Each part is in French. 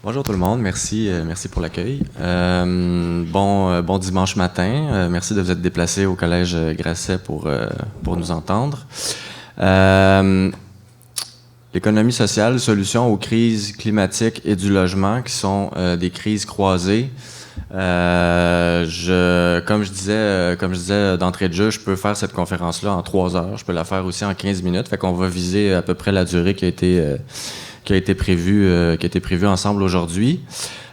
Bonjour tout le monde, merci, merci pour l'accueil. Bon dimanche matin, merci de vous être déplacés au Collège Grasset pour nous entendre. L'économie sociale, solution aux crises climatiques et du logement, qui sont des crises croisées. Comme je disais d'entrée de jeu, je peux faire cette conférence-là en 3 heures. Je peux la faire aussi en 15 minutes. Fait qu'on va viser à peu près la durée qui a été prévue ensemble aujourd'hui.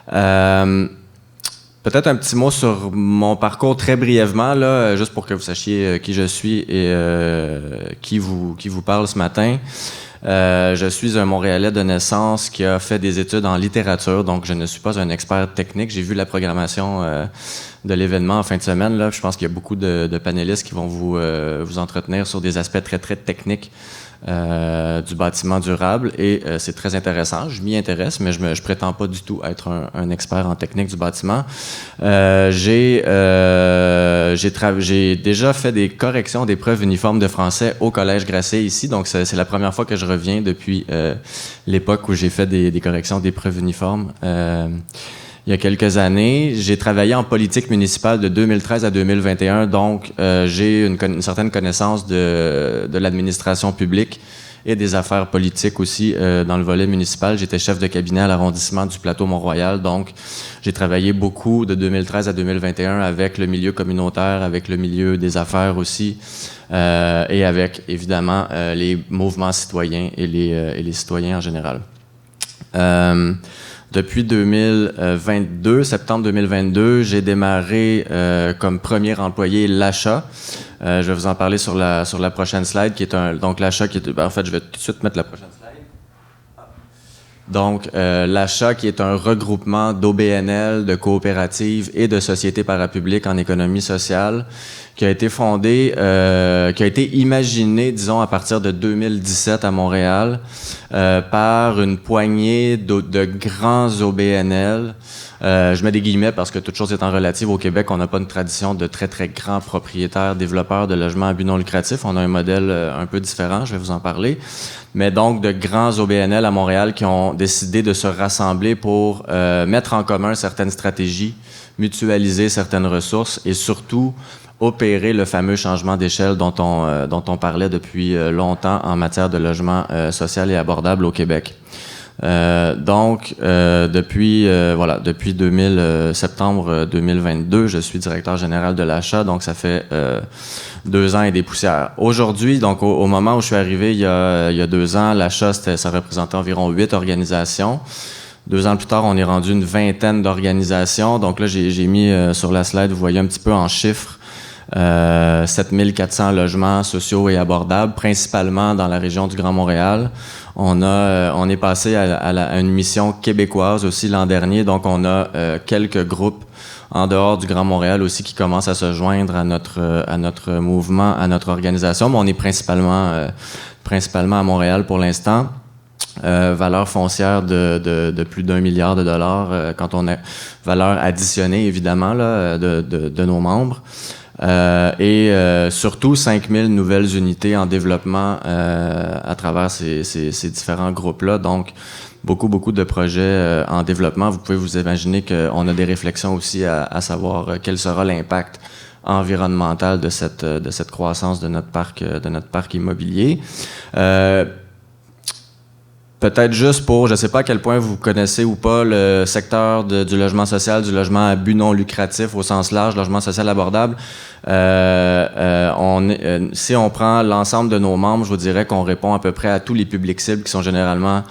Peut-être un petit mot sur mon parcours très brièvement, là, juste pour que vous sachiez qui je suis et qui vous parle ce matin. Je suis un Montréalais de naissance qui a fait des études en littérature, donc je ne suis pas un expert technique. J'ai vu la programmation de l'événement en fin de semaine. Là. Je pense qu'il y a beaucoup de panélistes qui vont vous entretenir sur des aspects très, très techniques du bâtiment durable et c'est très intéressant. Je m'y intéresse, mais je prétends pas du tout être un expert en technique du bâtiment. J'ai déjà fait des corrections d'épreuves uniformes de français au Collège Grasset ici, donc c'est la première fois que je reviens depuis l'époque où j'ai fait des corrections d'épreuves uniformes. Il y a quelques années, j'ai travaillé en politique municipale de 2013 à 2021, donc j'ai une certaine connaissance de l'administration publique et des affaires politiques aussi dans le volet municipal. J'étais chef de cabinet à l'arrondissement du Plateau-Mont-Royal, donc j'ai travaillé beaucoup de 2013 à 2021 avec le milieu communautaire, avec le milieu des affaires aussi, et avec évidemment les mouvements citoyens et les citoyens en général. Depuis 2022, septembre 2022, j'ai démarré comme premier employé l'achat. Je vais vous en parler sur la prochaine slide, qui est donc l'achat qui est... En fait, je vais tout de suite mettre la prochaine slide. Donc, l'achat qui est un regroupement d'OBNL, de coopératives et de sociétés parapubliques en économie sociale, qui a été fondé, qui a été imaginé, disons, à partir de 2017 à Montréal, par une poignée de grands OBNL. Je mets des guillemets parce que toute chose étant relative, au Québec, on n'a pas une tradition de très, très grands propriétaires, développeurs de logements à but non lucratif. On a un modèle un peu différent, je vais vous en parler. Mais donc, de grands OBNL à Montréal qui ont décidé de se rassembler pour mettre en commun certaines stratégies, mutualiser certaines ressources et surtout opérer le fameux changement d'échelle dont on parlait depuis longtemps en matière de logement social et abordable au Québec. Depuis septembre 2022, je suis directeur général de l'achat, donc ça fait 2 ans et des poussières. Aujourd'hui, donc au moment où je suis arrivé il y a 2 ans, l'achat, ça représentait environ 8 organisations. 2 ans plus tard, on est rendu une vingtaine d'organisations. Donc là, j'ai mis sur la slide, vous voyez un petit peu en chiffres, 7400 logements sociaux et abordables, principalement dans la région du Grand Montréal. On est passé à une mission québécoise aussi l'an dernier, donc on a quelques groupes en dehors du Grand Montréal aussi qui commencent à se joindre à notre mouvement, à notre organisation, mais on est principalement à Montréal pour l'instant. Valeur foncière de plus d'1 milliard de dollars quand on a valeur additionnée évidemment là, de nos membres. Surtout 5000 nouvelles unités en développement à travers ces différents groupes-là. Donc, beaucoup de projets en développement. Vous pouvez vous imaginer qu'on a des réflexions aussi à savoir quel sera l'impact environnemental de cette croissance de notre parc immobilier. Peut-être juste pour, je ne sais pas à quel point vous connaissez ou pas le secteur du logement social, du logement à but non lucratif au sens large, logement social abordable. Si on prend l'ensemble de nos membres, je vous dirais qu'on répond à peu près à tous les publics cibles qui sont généralement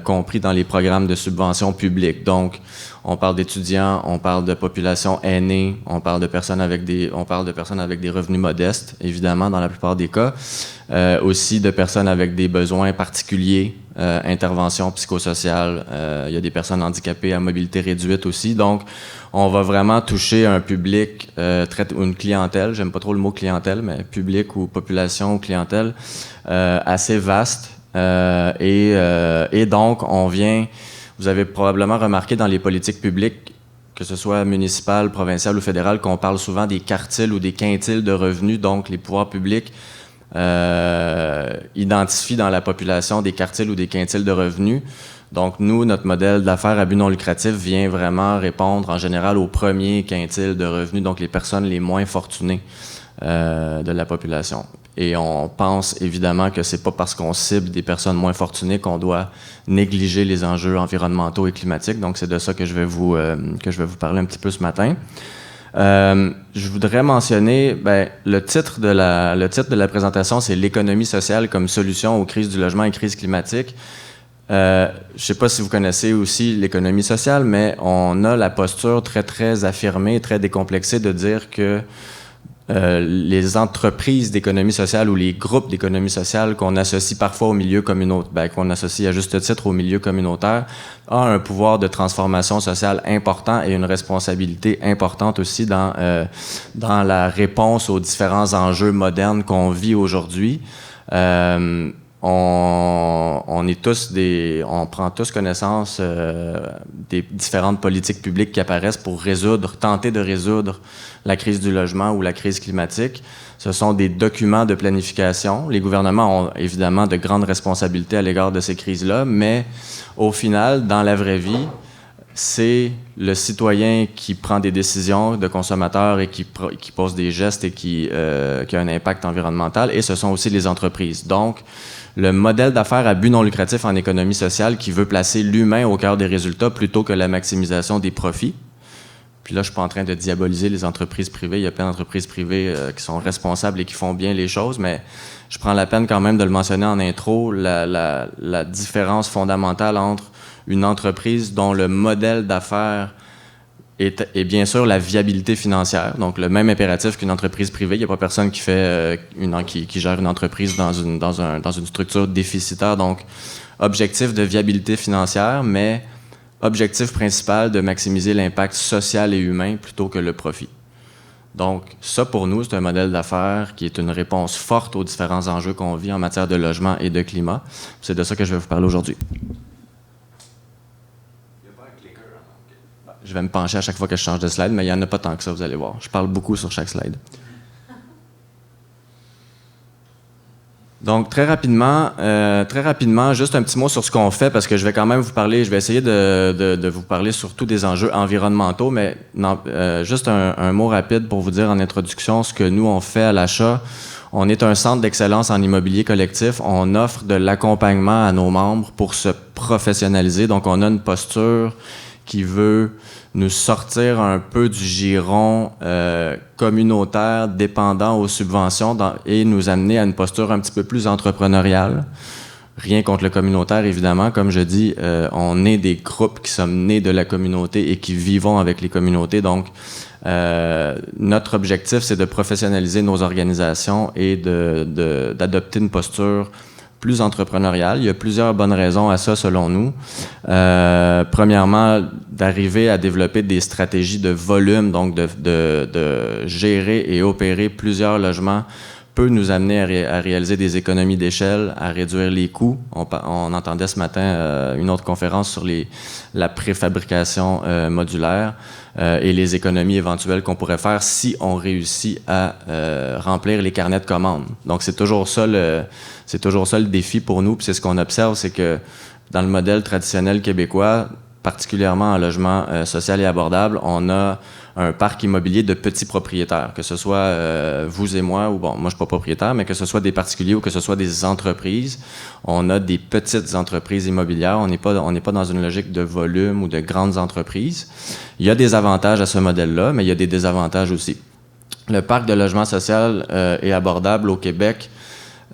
compris dans les programmes de subvention publique. Donc, on parle d'étudiants, on parle de population aînée, on parle de personnes avec des revenus modestes, évidemment, dans la plupart des cas. Aussi de personnes avec des besoins particuliers, intervention psychosociale. Il y a des personnes handicapées à mobilité réduite aussi. Donc, on va vraiment toucher un public, une clientèle, j'aime pas trop le mot clientèle, mais public ou population ou clientèle, assez vaste. Et donc, vous avez probablement remarqué dans les politiques publiques, que ce soit municipales, provinciales ou fédérales, qu'on parle souvent des quartiles ou des quintiles de revenus, donc les pouvoirs publics identifie dans la population des quartiles ou des quintiles de revenus. Donc, nous, notre modèle d'affaires à but non lucratif vient vraiment répondre en général aux premiers quintiles de revenus, donc les personnes les moins fortunées de la population. Et on pense évidemment que c'est pas parce qu'on cible des personnes moins fortunées qu'on doit négliger les enjeux environnementaux et climatiques. Donc, c'est de ça que je vais vous parler un petit peu ce matin. Je voudrais mentionner, le titre de la présentation, c'est l'économie sociale comme solution aux crises du logement et crises climatiques. Je ne sais pas si vous connaissez aussi l'économie sociale, mais on a la posture très, très affirmée, très décomplexée de dire que les entreprises d'économie sociale ou les groupes d'économie sociale qu'on associe parfois au milieu communautaire, qu'on associe à juste titre au milieu communautaire, a un pouvoir de transformation sociale important et une responsabilité importante aussi dans la réponse aux différents enjeux modernes qu'on vit aujourd'hui. On prend tous connaissance des différentes politiques publiques qui apparaissent pour tenter de résoudre la crise du logement ou la crise climatique. Ce sont des documents de planification. Les gouvernements ont évidemment de grandes responsabilités à l'égard de ces crises-là, mais au final, dans la vraie vie, c'est le citoyen qui prend des décisions de consommateur et qui pose des gestes et qui a un impact environnemental, et ce sont aussi les entreprises. Donc, le modèle d'affaires à but non lucratif en économie sociale qui veut placer l'humain au cœur des résultats plutôt que la maximisation des profits. Puis là, je ne suis pas en train de diaboliser les entreprises privées. Il y a plein d'entreprises privées qui sont responsables et qui font bien les choses, mais je prends la peine quand même de le mentionner en intro, la différence fondamentale entre une entreprise dont le modèle d'affaires est bien sûr la viabilité financière, donc le même impératif qu'une entreprise privée. Il n'y a pas personne qui fait qui gère une entreprise dans une structure déficitaire. Donc, objectif de viabilité financière, mais objectif principal de maximiser l'impact social et humain plutôt que le profit. Donc, ça pour nous, c'est un modèle d'affaires qui est une réponse forte aux différents enjeux qu'on vit en matière de logement et de climat. C'est de ça que je vais vous parler aujourd'hui. Je vais me pencher à chaque fois que je change de slide, mais il n'y en a pas tant que ça, vous allez voir. Je parle beaucoup sur chaque slide. Donc, très rapidement, juste un petit mot sur ce qu'on fait, parce que je vais quand même vous parler, je vais essayer de vous parler surtout des enjeux environnementaux, mais juste un mot rapide pour vous dire en introduction ce que nous, on fait à l'achat. On est un centre d'excellence en immobilier collectif. On offre de l'accompagnement à nos membres pour se professionnaliser. Donc, on a une posture qui veut nous sortir un peu du giron communautaire dépendant aux subventions et nous amener à une posture un petit peu plus entrepreneuriale. Rien contre le communautaire, évidemment. Comme je dis, on est des groupes qui sommes nés de la communauté et qui vivons avec les communautés. Donc, notre objectif, c'est de professionnaliser nos organisations et d'adopter une posture plus entrepreneuriale. Il y a plusieurs bonnes raisons à ça, selon nous. Premièrement, d'arriver à développer des stratégies de volume, donc de gérer et opérer plusieurs logements peut nous amener à réaliser des économies d'échelle, à réduire les coûts. On entendait ce matin une autre conférence sur la préfabrication modulaire et les économies éventuelles qu'on pourrait faire si on réussit à remplir les carnets de commandes. Donc, c'est toujours ça le défi pour nous. Puis c'est ce qu'on observe, c'est que dans le modèle traditionnel québécois, particulièrement en logement social et abordable, on a un parc immobilier de petits propriétaires, que ce soit vous et moi, ou bon, moi je suis pas propriétaire, mais que ce soit des particuliers ou que ce soit des entreprises. On a des petites entreprises immobilières. On n'est pas dans une logique de volume ou de grandes entreprises. Il y a des avantages à ce modèle-là, mais il y a des désavantages aussi. Le parc de logement social et abordable au Québec,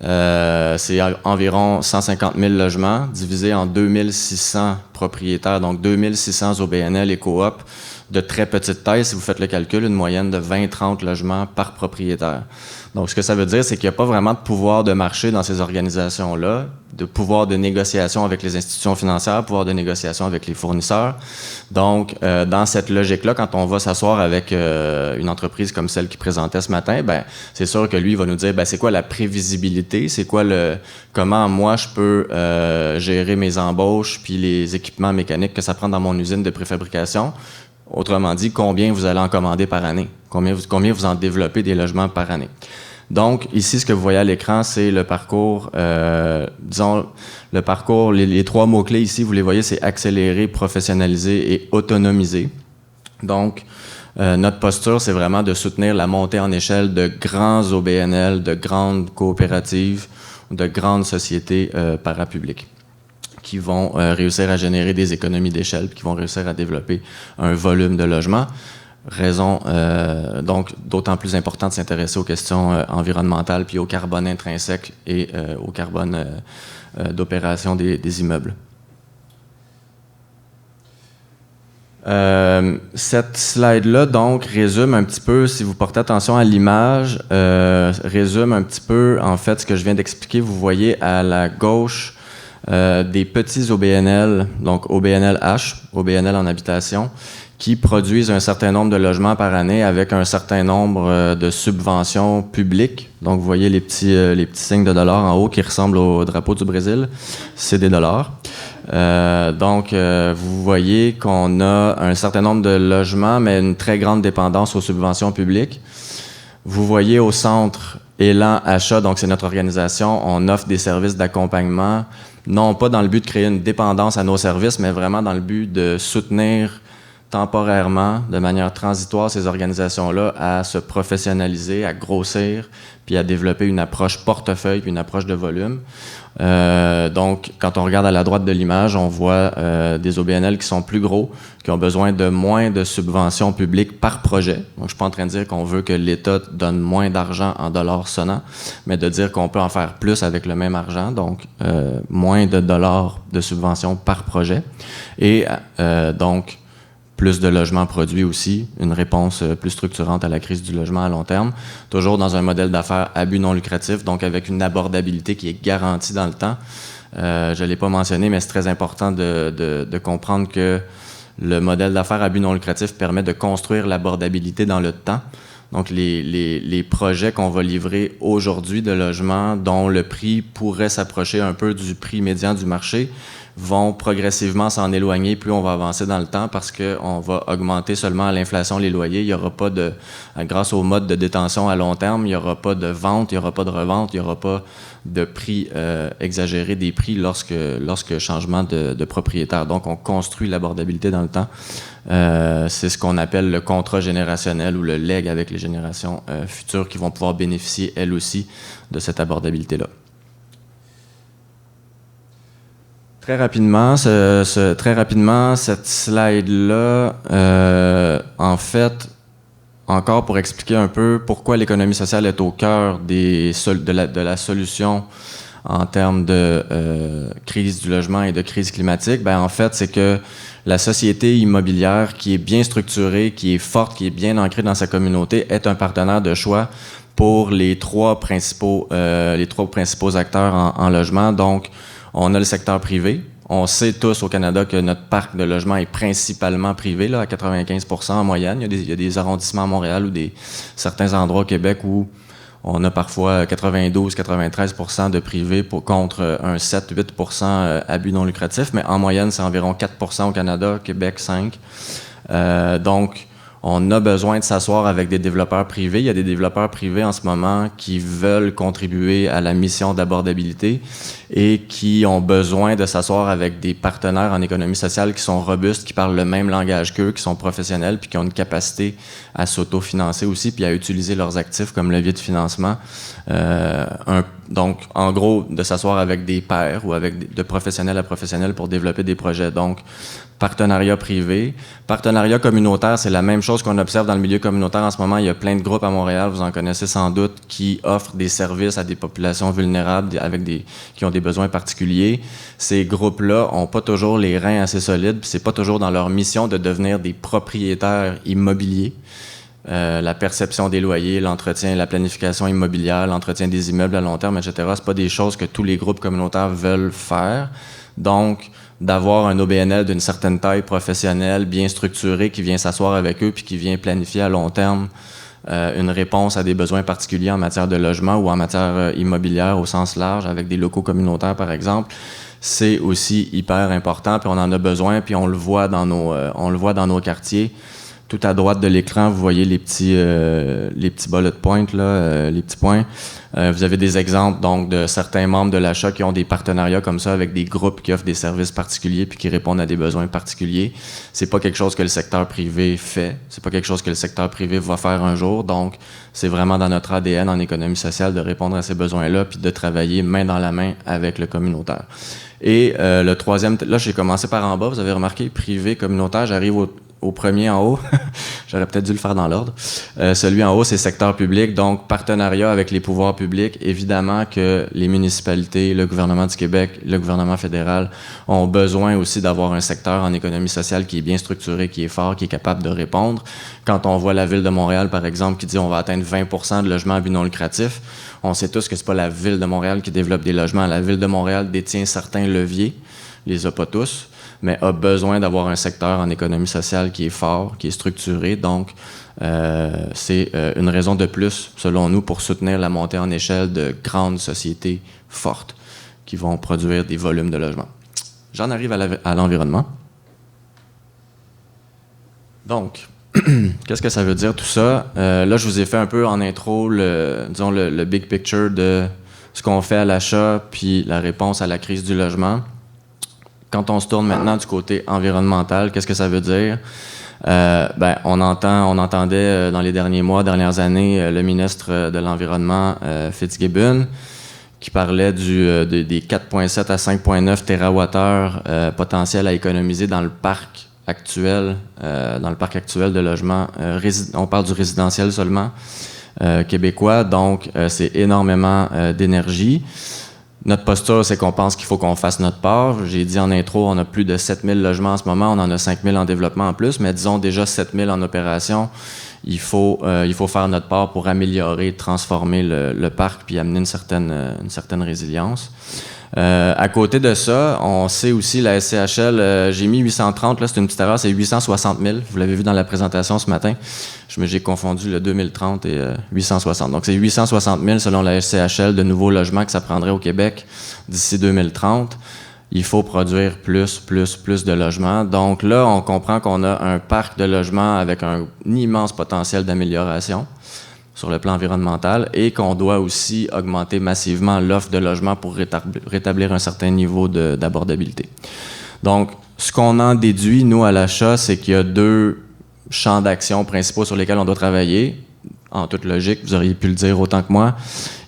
c'est environ 150 000 logements divisés en 2600 propriétaires, donc 2600 OBNL et coop de très petite taille. Si vous faites le calcul, une moyenne de 20-30 logements par propriétaire. Donc, ce que ça veut dire, c'est qu'il n'y a pas vraiment de pouvoir de marché dans ces organisations-là, de pouvoir de négociation avec les institutions financières, pouvoir de négociation avec les fournisseurs. Donc, dans cette logique-là, quand on va s'asseoir avec une entreprise comme celle qui présentait ce matin, ben, c'est sûr que lui, il va nous dire, ben, c'est quoi la prévisibilité, c'est quoi comment moi je peux gérer mes embauches puis les équipements mécaniques que ça prend dans mon usine de préfabrication. Autrement dit, combien vous allez en commander par année? Combien vous en développez des logements par année? Donc, ici, ce que vous voyez à l'écran, c'est le parcours, disons, le parcours, les trois mots-clés ici, vous les voyez, c'est accélérer, professionnaliser et autonomiser. Donc, notre posture, c'est vraiment de soutenir la montée en échelle de grands OBNL, de grandes coopératives, de grandes sociétés parapubliques qui vont réussir à générer des économies d'échelle, qui vont réussir à développer un volume de logements. Raison donc d'autant plus important de s'intéresser aux questions environnementales puis au carbone intrinsèque et au carbone d'opération des immeubles. Cette slide-là, donc, résume un petit peu, si vous portez attention à l'image, résume un petit peu, en fait, ce que je viens d'expliquer. Vous voyez à la gauche des petits OBNL, donc OBNL-H, OBNL en habitation, qui produisent un certain nombre de logements par année avec un certain nombre de subventions publiques. Donc, vous voyez les petits signes de dollars en haut qui ressemblent au drapeau du Brésil. C'est des dollars. Donc, vous voyez qu'on a un certain nombre de logements, mais une très grande dépendance aux subventions publiques. Vous voyez au centre Élan Achat, donc c'est notre organisation, on offre des services d'accompagnement, non pas dans le but de créer une dépendance à nos services, mais vraiment dans le but de soutenir temporairement, de manière transitoire, ces organisations-là à se professionnaliser, à grossir, puis à développer une approche portefeuille, puis une approche de volume. Donc, quand on regarde à la droite de l'image, on voit des OBNL qui sont plus gros, qui ont besoin de moins de subventions publiques par projet. Donc, je ne suis pas en train de dire qu'on veut que l'État donne moins d'argent en dollars sonnants, mais de dire qu'on peut en faire plus avec le même argent, donc moins de dollars de subventions par projet. Et donc, plus de logements produits aussi, une réponse plus structurante à la crise du logement à long terme, toujours dans un modèle d'affaires à but non lucratif, donc avec une abordabilité qui est garantie dans le temps. Je ne l'ai pas mentionné, mais c'est très important de comprendre que le modèle d'affaires à but non lucratif permet de construire l'abordabilité dans le temps. Donc, les projets qu'on va livrer aujourd'hui de logements dont le prix pourrait s'approcher un peu du prix médian du marché vont progressivement s'en éloigner plus on va avancer dans le temps parce qu'on va augmenter seulement à l'inflation les loyers. Il n'y aura pas de, grâce au mode de détention à long terme, il n'y aura pas de vente, il n'y aura pas de revente, il n'y aura pas de prix exagéré des prix lorsque changement de propriétaire. Donc, on construit l'abordabilité dans le temps. C'est ce qu'on appelle le contrat générationnel ou le leg avec les générations futures qui vont pouvoir bénéficier, elles aussi, de cette abordabilité-là. Très rapidement, cette slide-là, en fait, encore pour expliquer un peu pourquoi l'économie sociale est au cœur de la solution en termes de crise du logement et de crise climatique, ben en fait, c'est que la société immobilière qui est bien structurée, qui est forte, qui est bien ancrée dans sa communauté, est un partenaire de choix pour les trois principaux acteurs en logement. Donc, on a le secteur privé. On sait tous au Canada que notre parc de logement est principalement privé, là, à 95% en moyenne. Il y a des arrondissements à Montréal ou certains endroits au Québec où on a parfois 92-93% de privé contre un 7-8% à but non lucratif, mais en moyenne, c'est environ 4% au Canada, Québec 5%. Donc, on a besoin de s'asseoir avec des développeurs privés. Il y a des développeurs privés en ce moment qui veulent contribuer à la mission d'abordabilité et qui ont besoin de s'asseoir avec des partenaires en économie sociale qui sont robustes, qui parlent le même langage qu'eux, qui sont professionnels, puis qui ont une capacité à s'autofinancer aussi, puis à utiliser leurs actifs comme levier de financement. Donc, en gros, de s'asseoir avec des pairs ou de professionnels à professionnels pour développer des projets. Donc, partenariat privé. Partenariat communautaire, c'est la même chose qu'on observe dans le milieu communautaire en ce moment. Il y a plein de groupes à Montréal, vous en connaissez sans doute, qui offrent des services à des populations vulnérables qui ont des besoins particuliers. Ces groupes-là n'ont pas toujours les reins assez solides, puis c'est pas toujours dans leur mission de devenir des propriétaires immobiliers. La perception des loyers, l'entretien, la planification immobilière, l'entretien des immeubles à long terme, etc., c'est pas des choses que tous les groupes communautaires veulent faire. Donc, d'avoir un OBNL d'une certaine taille professionnelle, bien structuré, qui vient s'asseoir avec eux puis qui vient planifier à long terme une réponse à des besoins particuliers en matière de logement ou en matière immobilière au sens large, avec des locaux communautaires, par exemple, c'est aussi hyper important, puis on en a besoin, puis on le voit dans nos quartiers. Tout à droite de l'écran, vous voyez les petits bullet points, là, les petits points. Vous avez des exemples donc de certains membres de l'achat qui ont des partenariats comme ça avec des groupes qui offrent des services particuliers puis qui répondent à des besoins particuliers. C'est pas quelque chose que le secteur privé fait. C'est pas quelque chose que le secteur privé va faire un jour. Donc, c'est vraiment dans notre ADN en économie sociale de répondre à ces besoins-là puis de travailler main dans la main avec le communautaire. Et le troisième, là, j'ai commencé par en bas. Vous avez remarqué, privé, communautaire. J'arrive au premier en haut. J'aurais peut-être dû le faire dans l'ordre. Celui en haut, c'est secteur public, donc partenariat avec les pouvoirs publics. Évidemment que les municipalités, le gouvernement du Québec, le gouvernement fédéral ont besoin aussi d'avoir un secteur en économie sociale qui est bien structuré, qui est fort, qui est capable de répondre. Quand on voit la Ville de Montréal, par exemple, qui dit on va atteindre 20% de logements à but non lucratif, on sait tous que c'est pas la Ville de Montréal qui développe des logements. La Ville de Montréal détient certains leviers, les a pas tous, mais a besoin d'avoir un secteur en économie sociale qui est fort, qui est structuré. Donc, c'est une raison de plus, selon nous, pour soutenir la montée en échelle de grandes sociétés fortes qui vont produire des volumes de logements. J'en arrive à l'environnement. Donc, qu'est-ce que ça veut dire tout ça? Là, je vous ai fait un peu en intro le big picture de ce qu'on fait à l'achat puis la réponse à la crise du logement. Quand on se tourne maintenant du côté environnemental, qu'est-ce que ça veut dire? On entendait dans les derniers mois, dernières années, le ministre de l'Environnement, Fitzgibbon, qui parlait des 4,7 à 5,9 TWh potentiels à économiser dans le parc actuel de logements. On parle du résidentiel seulement québécois, donc c'est énormément d'énergie. Notre posture, c'est qu'on pense qu'il faut qu'on fasse notre part. J'ai dit en intro, on a plus de 7000 logements en ce moment, on en a 5000 en développement en plus, mais disons déjà 7000 en opération. Il faut faire notre part pour améliorer, transformer le parc puis amener une certaine résilience. À côté de ça, on sait aussi la SCHL, j'ai mis 830, là c'est une petite erreur, c'est 860 000. Vous l'avez vu dans la présentation ce matin. J'ai confondu le 2030 et 860. Donc c'est 860 000 selon la SCHL de nouveaux logements que ça prendrait au Québec d'ici 2030. Il faut produire plus de logements. Donc là, on comprend qu'on a un parc de logements avec un immense potentiel d'amélioration sur le plan environnemental et qu'on doit aussi augmenter massivement l'offre de logements pour rétablir un certain niveau d'abordabilité. Donc, ce qu'on en déduit, nous, à l'achat, c'est qu'il y a deux champs d'action principaux sur lesquels on doit travailler. En toute logique, vous auriez pu le dire autant que moi.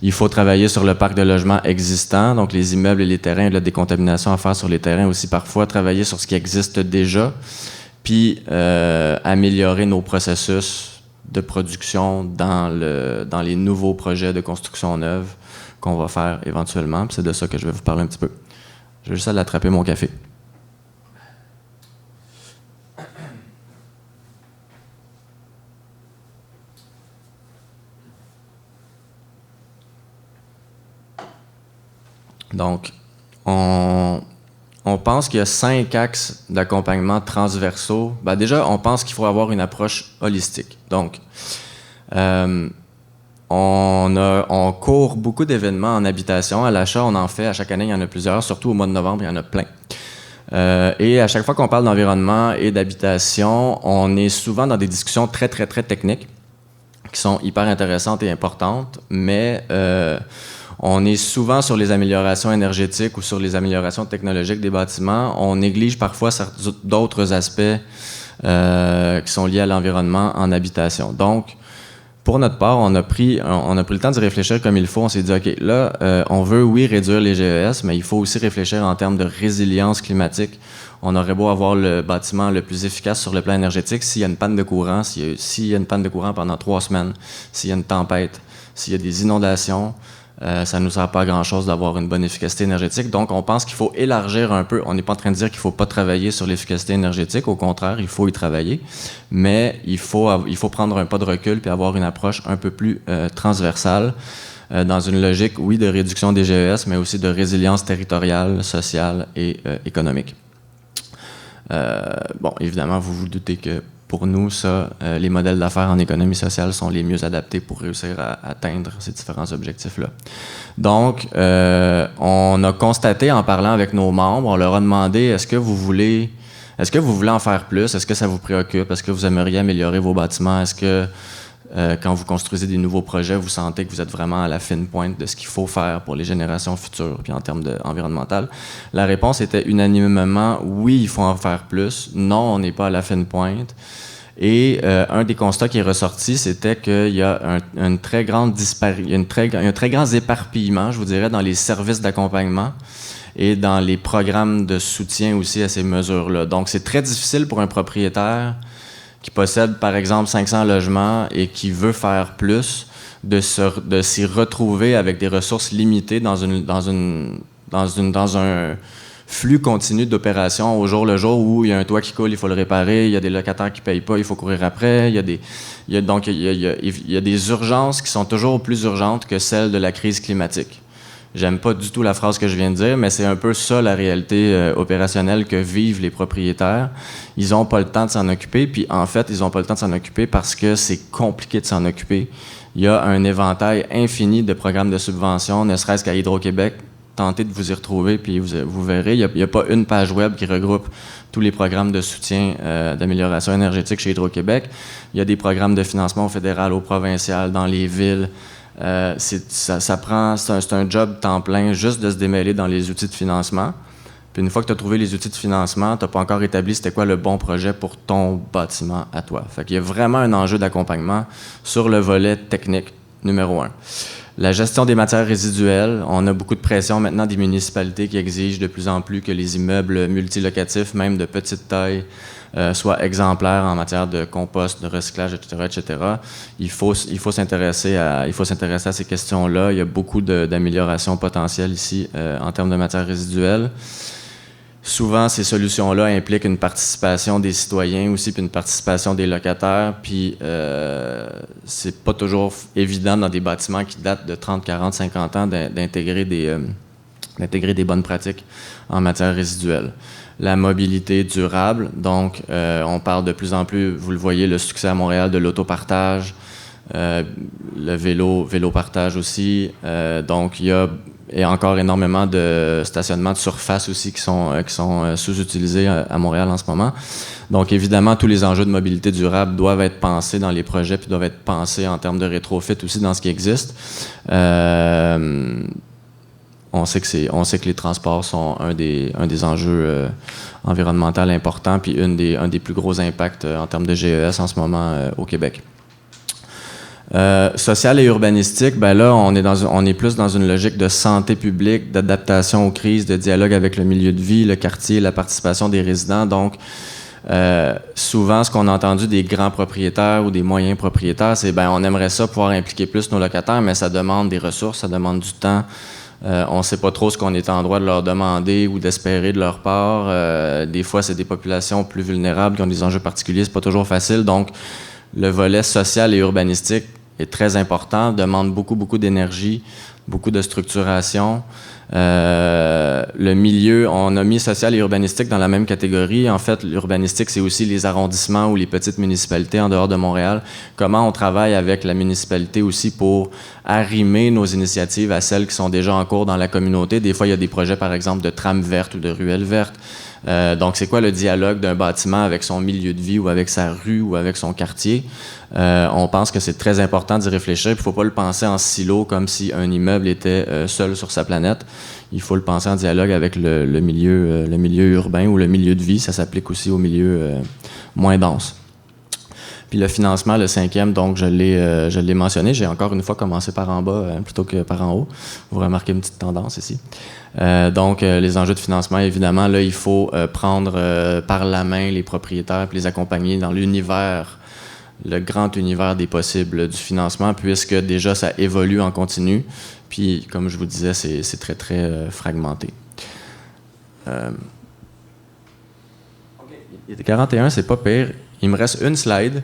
Il faut travailler sur le parc de logements existant, donc les immeubles et les terrains, la décontamination à faire sur les terrains aussi parfois, travailler sur ce qui existe déjà, puis améliorer nos processus de production dans les nouveaux projets de construction neuve qu'on va faire éventuellement. Puis c'est de ça que je vais vous parler un petit peu. Je vais juste aller attraper mon café. Donc, on pense qu'il y a 5 axes d'accompagnement transversaux. Déjà, on pense qu'il faut avoir une approche holistique. Donc, on court beaucoup d'événements en habitation. À l'achat, on en fait. À chaque année, il y en a plusieurs. Surtout au mois de novembre, il y en a plein. Et à chaque fois qu'on parle d'environnement et d'habitation, on est souvent dans des discussions très, très, très techniques qui sont hyper intéressantes et importantes, mais on est souvent sur les améliorations énergétiques ou sur les améliorations technologiques des bâtiments. On néglige parfois d'autres aspects qui sont liés à l'environnement en habitation. Donc, pour notre part, on a pris le temps d'y réfléchir comme il faut. On s'est dit, OK, là, on veut, oui, réduire les GES, mais il faut aussi réfléchir en termes de résilience climatique. On aurait beau avoir le bâtiment le plus efficace sur le plan énergétique, s'il y a une panne de courant, s'il y a une panne de courant pendant 3 semaines, s'il y a une tempête, s'il y a des inondations, ça ne nous sert pas à grand-chose d'avoir une bonne efficacité énergétique. Donc, on pense qu'il faut élargir un peu. On n'est pas en train de dire qu'il ne faut pas travailler sur l'efficacité énergétique. Au contraire, il faut y travailler. Mais il faut prendre un pas de recul puis avoir une approche un peu plus transversale dans une logique, oui, de réduction des GES, mais aussi de résilience territoriale, sociale et économique. Évidemment, vous vous doutez que pour nous, les modèles d'affaires en économie sociale sont les mieux adaptés pour réussir à atteindre ces différents objectifs-là. Donc, on a constaté en parlant avec nos membres, on leur a demandé, est-ce que vous voulez Est-ce que vous voulez en faire plus? Est-ce que ça vous préoccupe? Est-ce que vous aimeriez améliorer vos bâtiments? Est-ce que quand vous construisez des nouveaux projets, vous sentez que vous êtes vraiment à la fine pointe de ce qu'il faut faire pour les générations futures, puis en termes environnemental? La réponse était unanimement oui, il faut en faire plus. Non, on n'est pas à la fine pointe. Et un des constats qui est ressorti, c'était qu'il y a une très grande disparité, un très grand éparpillement, je vous dirais, dans les services d'accompagnement et dans les programmes de soutien aussi à ces mesures-là. Donc, c'est très difficile pour un propriétaire qui possède, par exemple, 500 logements et qui veut faire plus, de s'y retrouver avec des ressources limitées dans un flux continu d'opérations au jour le jour où il y a un toit qui coule, il faut le réparer, il y a des locataires qui ne payent pas, il faut courir après, il y a des urgences qui sont toujours plus urgentes que celles de la crise climatique. J'aime pas du tout la phrase que je viens de dire, mais c'est un peu ça la réalité opérationnelle que vivent les propriétaires. Ils n'ont pas le temps de s'en occuper, puis en fait, ils n'ont pas le temps de s'en occuper parce que c'est compliqué de s'en occuper. Il y a un éventail infini de programmes de subvention, ne serait-ce qu'à Hydro-Québec. Tentez de vous y retrouver, puis vous verrez, il n'y a pas une page web qui regroupe tous les programmes de soutien d'amélioration énergétique chez Hydro-Québec. Il y a des programmes de financement au fédéral, au provincial, dans les villes. C'est un job temps plein juste de se démêler dans les outils de financement. Puis une fois que tu as trouvé les outils de financement, tu n'as pas encore établi c'était quoi le bon projet pour ton bâtiment à toi. Fait qu'il y a vraiment un enjeu d'accompagnement sur le volet technique, numéro 1. La gestion des matières résiduelles, on a beaucoup de pression maintenant des municipalités qui exigent de plus en plus que les immeubles multilocatifs, même de petite taille, soient exemplaires en matière de compost, de recyclage, etc., etc. Il faut s'intéresser à ces questions-là. Il y a beaucoup d'améliorations potentielles ici en termes de matières résiduelles. Souvent, ces solutions-là impliquent une participation des citoyens aussi, puis une participation des locataires, puis c'est pas toujours évident dans des bâtiments qui datent de 30, 40, 50 ans d'intégrer des bonnes pratiques en matière résiduelle. La mobilité durable, donc on parle de plus en plus, vous le voyez, le succès à Montréal de l'autopartage, le vélo partage aussi, donc il y a encore énormément de stationnements de surface aussi qui sont sous-utilisés à Montréal en ce moment. Donc, évidemment, tous les enjeux de mobilité durable doivent être pensés dans les projets puis doivent être pensés en termes de rétrofit aussi dans ce qui existe. On sait que les transports sont un des enjeux environnementaux importants puis un des plus gros impacts en termes de GES en ce moment au Québec. Social et urbanistique, ben là, on est plus dans une logique de santé publique, d'adaptation aux crises, de dialogue avec le milieu de vie, le quartier, la participation des résidents. Donc, souvent, ce qu'on a entendu des grands propriétaires ou des moyens propriétaires, c'est on aimerait ça pouvoir impliquer plus nos locataires, mais ça demande des ressources, ça demande du temps. On ne sait pas trop ce qu'on est en droit de leur demander ou d'espérer de leur part. Des fois, c'est des populations plus vulnérables qui ont des enjeux particuliers, c'est pas toujours facile. Donc, le volet social et urbanistique est très important, demande beaucoup d'énergie, beaucoup de structuration. Le milieu, on a mis social et urbanistique dans la même catégorie. En fait, l'urbanistique, c'est aussi les arrondissements ou les petites municipalités en dehors de Montréal. Comment on travaille avec la municipalité aussi pour arrimer nos initiatives à celles qui sont déjà en cours dans la communauté. Des fois, il y a des projets, par exemple, de trames vertes ou de ruelles vertes. Donc, c'est quoi le dialogue d'un bâtiment avec son milieu de vie ou avec sa rue ou avec son quartier? On pense que c'est très important d'y réfléchir. Il ne faut pas le penser en silo comme si un immeuble était seul sur sa planète. Il faut le penser en dialogue avec le milieu urbain ou le milieu de vie. Ça s'applique aussi au milieu moins dense. Puis le financement, le 5e, donc je l'ai mentionné. J'ai encore une fois commencé par en bas plutôt que par en haut. Vous remarquez une petite tendance ici. Donc, les enjeux de financement, évidemment, là, il faut prendre par la main les propriétaires puis les accompagner dans le grand univers des possibles du financement, puisque déjà, ça évolue en continu. Puis, comme je vous disais, c'est très, très fragmenté. OK. 41, c'est pas pire. Il me reste une slide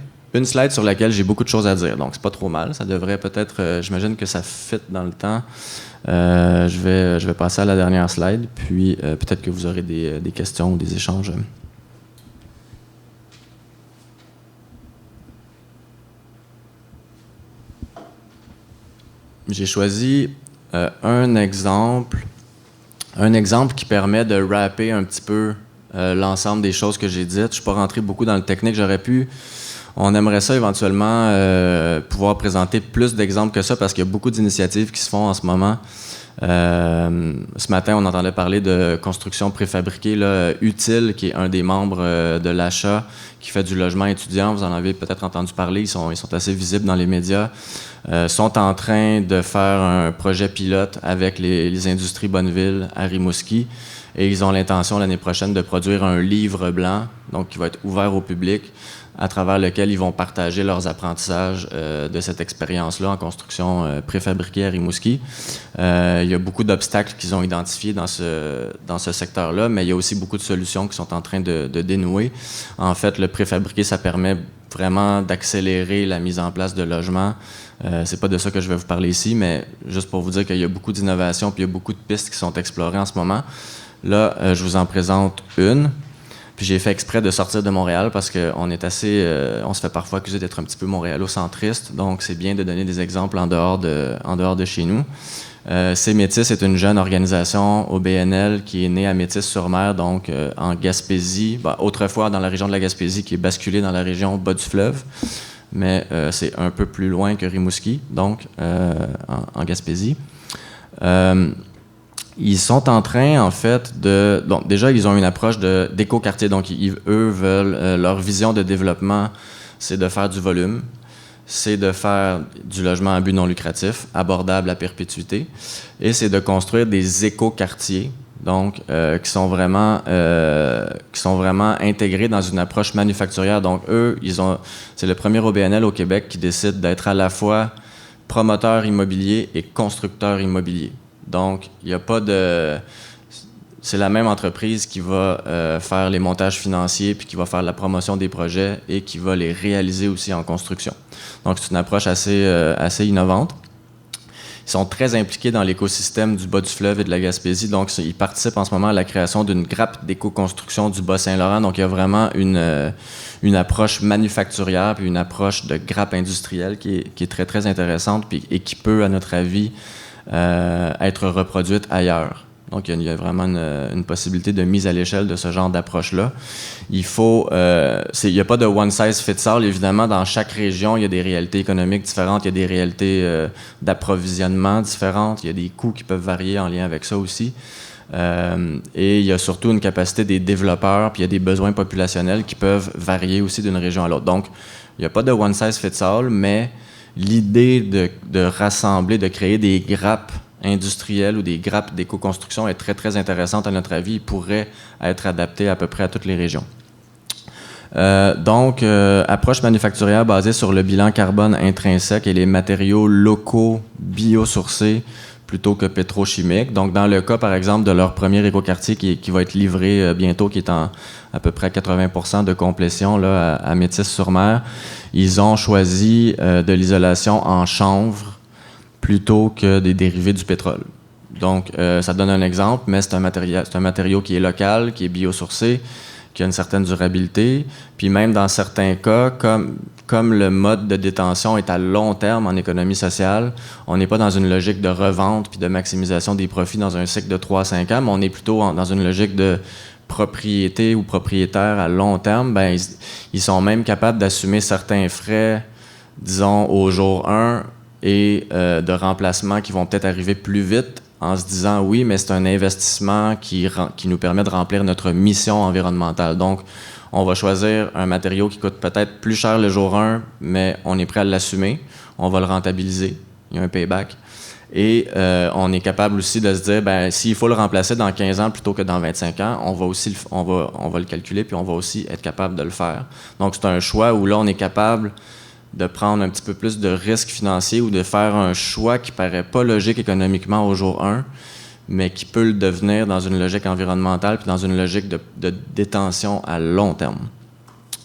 sur laquelle j'ai beaucoup de choses à dire. Donc, c'est pas trop mal. Ça devrait peut-être... j'imagine que ça fit dans le temps. Je vais passer à la dernière slide, puis peut-être que vous aurez des questions ou des échanges. J'ai choisi un exemple qui permet de wrapper un petit peu l'ensemble des choses que j'ai dites. Je ne suis pas rentré beaucoup dans le technique. On aimerait ça éventuellement pouvoir présenter plus d'exemples que ça parce qu'il y a beaucoup d'initiatives qui se font en ce moment. Ce matin, on entendait parler de construction préfabriquée là, Utile, qui est un des membres de l'achat, qui fait du logement étudiant. Vous en avez peut-être entendu parler, ils sont assez visibles dans les médias. Sont en train de faire un projet pilote avec les industries Bonneville à Rimouski. Et ils ont l'intention l'année prochaine de produire un livre blanc, donc qui va être ouvert au public, à travers lequel ils vont partager leurs apprentissages de cette expérience-là en construction préfabriquée à Rimouski. Il y a beaucoup d'obstacles qu'ils ont identifiés dans ce secteur-là, mais il y a aussi beaucoup de solutions qui sont en train de dénouer. En fait, le préfabriqué, ça permet vraiment d'accélérer la mise en place de logements. C'est pas de ça que je vais vous parler ici, mais juste pour vous dire qu'il y a beaucoup d'innovations puis il y a beaucoup de pistes qui sont explorées en ce moment. Là, je vous en présente une. Puis j'ai fait exprès de sortir de Montréal parce qu'on est on se fait parfois accuser d'être un petit peu montréalocentriste, donc c'est bien de donner des exemples en dehors de chez nous. C'est Métis est une jeune organisation au BNL qui est née à Métis-sur-Mer, donc en Gaspésie, autrefois dans la région de la Gaspésie, qui est basculée dans la région bas du fleuve, mais c'est un peu plus loin que Rimouski, donc en Gaspésie. Ils sont en train, en fait, donc déjà, ils ont une approche d'éco-quartier. Donc, eux veulent, leur vision de développement, c'est de faire du volume, c'est de faire du logement à but non lucratif, abordable à perpétuité, et c'est de construire des éco-quartiers, donc, qui sont vraiment intégrés dans une approche manufacturière. Donc, eux, c'est le premier OBNL au Québec qui décide d'être à la fois promoteur immobilier et constructeur immobilier. Donc, il n'y a pas de... C'est la même entreprise qui va faire les montages financiers puis qui va faire la promotion des projets et qui va les réaliser aussi en construction. Donc, c'est une approche assez innovante. Ils sont très impliqués dans l'écosystème du bas du fleuve et de la Gaspésie. Donc, ils participent en ce moment à la création d'une grappe d'éco-construction du Bas-Saint-Laurent. Donc, il y a vraiment une approche manufacturière puis une approche de grappe industrielle qui est très, très intéressante puis, et qui peut, à notre avis, être reproduite ailleurs. Donc, il y a vraiment une possibilité de mise à l'échelle de ce genre d'approche-là. Il n'y a pas de one size fits all. Évidemment, dans chaque région, il y a des réalités économiques différentes, il y a des réalités d'approvisionnement différentes, il y a des coûts qui peuvent varier en lien avec ça aussi. Et il y a surtout une capacité des développeurs, puis il y a des besoins populationnels qui peuvent varier aussi d'une région à l'autre. Donc, il n'y a pas de one size fits all, mais l'idée de rassembler, de créer des grappes industrielles ou des grappes d'éco-construction est très, très intéressante à notre avis. Il pourrait être adapté à peu près à toutes les régions. Donc, approche manufacturière basée sur le bilan carbone intrinsèque et les matériaux locaux biosourcés plutôt que pétrochimiques. Donc, dans le cas, par exemple, de leur premier écoquartier qui va être livré bientôt, qui est à peu près 80% de complétion là, à Métis-sur-Mer, ils ont choisi de l'isolation en chanvre plutôt que des dérivés du pétrole. Donc, ça donne un exemple, mais c'est un matériau qui est local, qui est biosourcé, qui a une certaine durabilité. Puis même dans certains cas, comme le mode de détention est à long terme en économie sociale, on n'est pas dans une logique de revente puis de maximisation des profits dans un cycle de 3 à 5 ans, mais on est plutôt dans une logique de propriété ou propriétaire à long terme. Ben, ils sont même capables d'assumer certains frais, disons, au jour 1 et de remplacement qui vont peut-être arriver plus vite en se disant oui, mais c'est un investissement qui nous permet de remplir notre mission environnementale. Donc, on va choisir un matériau qui coûte peut-être plus cher le jour 1, mais on est prêt à l'assumer. On va le rentabiliser. Il y a un payback. Et on est capable aussi de se dire, ben, s'il faut le remplacer dans 15 ans plutôt que dans 25 ans, on va le calculer puis on va aussi être capable de le faire. Donc, c'est un choix où là, on est capable de prendre un petit peu plus de risques financiers ou de faire un choix qui paraît pas logique économiquement au jour 1, mais qui peut le devenir dans une logique environnementale puis dans une logique de détention à long terme.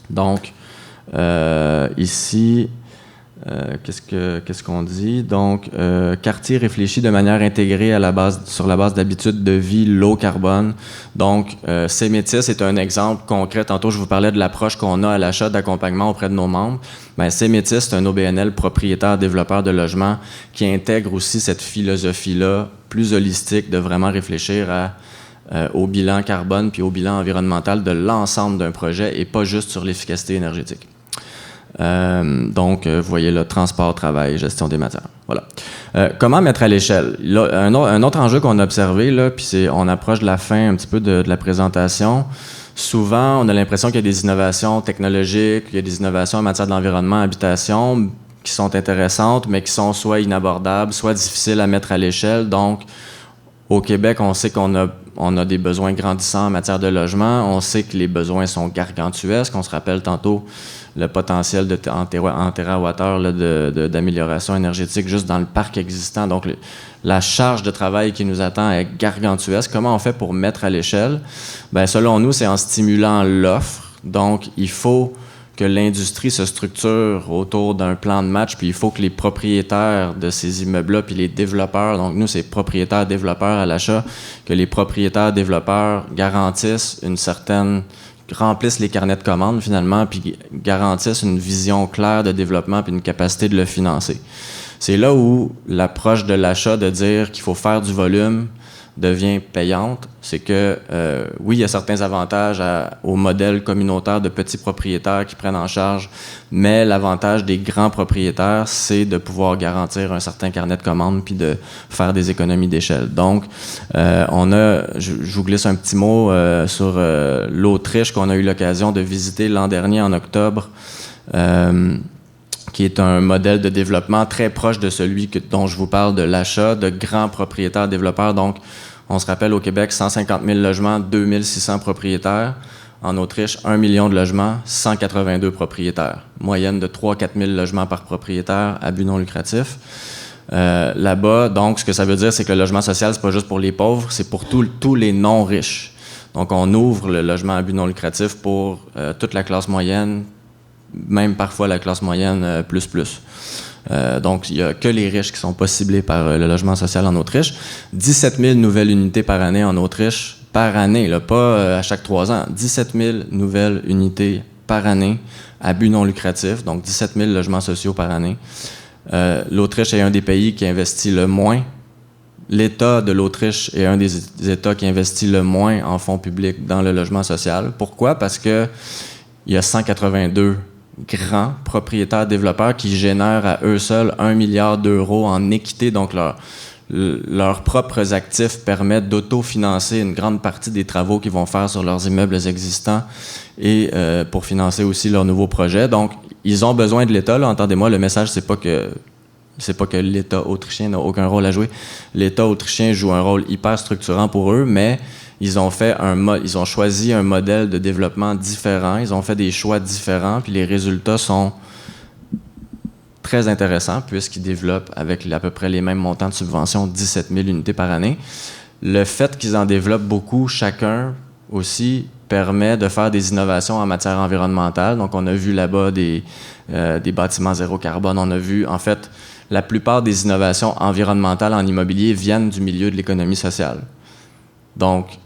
Donc, ici, qu'est-ce qu'on dit? Donc, quartier réfléchi de manière intégrée sur la base d'habitudes de vie low carbone. Donc, CEMETIS est un exemple concret. Tantôt, je vous parlais de l'approche qu'on a à l'achat d'accompagnement auprès de nos membres. Ben, CEMETIS, c'est un OBNL propriétaire, développeur de logement qui intègre aussi cette philosophie-là plus holistique de vraiment réfléchir à au bilan carbone puis au bilan environnemental de l'ensemble d'un projet et pas juste sur l'efficacité énergétique. Donc, vous voyez là, transport, travail, gestion des matières. Voilà. Comment mettre à l'échelle? Un autre enjeu qu'on a observé, là, puis on approche de la fin un petit peu de la présentation. Souvent, on a l'impression qu'il y a des innovations technologiques, qu'il y a des innovations en matière d'environnement, habitation, qui sont intéressantes, mais qui sont soit inabordables, soit difficiles à mettre à l'échelle. Donc, au Québec, on sait qu'on a des besoins grandissants en matière de logement. On sait que les besoins sont gargantuesques. On se rappelle tantôt le potentiel en térawattheure d'amélioration énergétique juste dans le parc existant. Donc, la charge de travail qui nous attend est gargantuesque. Comment on fait pour mettre à l'échelle? Bien, selon nous, c'est en stimulant l'offre. Donc, il faut que l'industrie se structure autour d'un plan de match, puis il faut que les propriétaires de ces immeubles-là, puis les développeurs, donc nous, c'est propriétaires-développeurs à l'achat, que les propriétaires-développeurs garantissent remplissent les carnets de commandes, finalement, puis garantissent une vision claire de développement puis une capacité de le financer. C'est là où l'approche de l'achat, de dire qu'il faut faire du volume, devient payante. C'est que, oui, il y a certains avantages au modèle communautaire de petits propriétaires qui prennent en charge, mais l'avantage des grands propriétaires, c'est de pouvoir garantir un certain carnet de commandes puis de faire des économies d'échelle. Donc, je vous glisse un petit mot sur l'Autriche qu'on a eu l'occasion de visiter l'an dernier en octobre, qui est un modèle de développement très proche de celui dont je vous parle, de l'achat de grands propriétaires développeurs. Donc, on se rappelle au Québec, 150 000 logements, 2600 propriétaires. En Autriche, 1 million de logements, 182 propriétaires. Moyenne de 3-4 000 logements par propriétaire à but non lucratif. Là-bas, donc, ce que ça veut dire, c'est que le logement social, c'est pas juste pour les pauvres, c'est pour tous les non-riches. Donc, on ouvre le logement à but non lucratif pour toute la classe moyenne, même parfois la classe moyenne plus. Donc, il n'y a que les riches qui sont pas ciblés par le logement social en Autriche. 17 000 nouvelles unités par année en Autriche, par année, là, pas à chaque 3 ans. 17 000 nouvelles unités par année à but non lucratif, donc 17 000 logements sociaux par année. L'Autriche est un des pays qui investit le moins. L'État de l'Autriche est un des États qui investit le moins en fonds publics dans le logement social. Pourquoi? Parce que il y a 182 grands propriétaires développeurs qui génèrent à eux seuls 1 milliard d'euros en équité. Donc, leurs propres actifs permettent d'autofinancer une grande partie des travaux qu'ils vont faire sur leurs immeubles existants et pour financer aussi leurs nouveaux projets. Donc, ils ont besoin de l'État. Là, entendez-moi, le message, c'est pas que l'État autrichien n'a aucun rôle à jouer. L'État autrichien joue un rôle hyper structurant pour eux, mais ils ont choisi un modèle de développement différent, ils ont fait des choix différents, puis les résultats sont très intéressants puisqu'ils développent avec à peu près les mêmes montants de subventions, 17 000 unités par année. Le fait qu'ils en développent beaucoup, chacun aussi, permet de faire des innovations en matière environnementale. Donc, on a vu là-bas des bâtiments zéro carbone. On a vu, en fait, la plupart des innovations environnementales en immobilier viennent du milieu de l'économie sociale. Donc,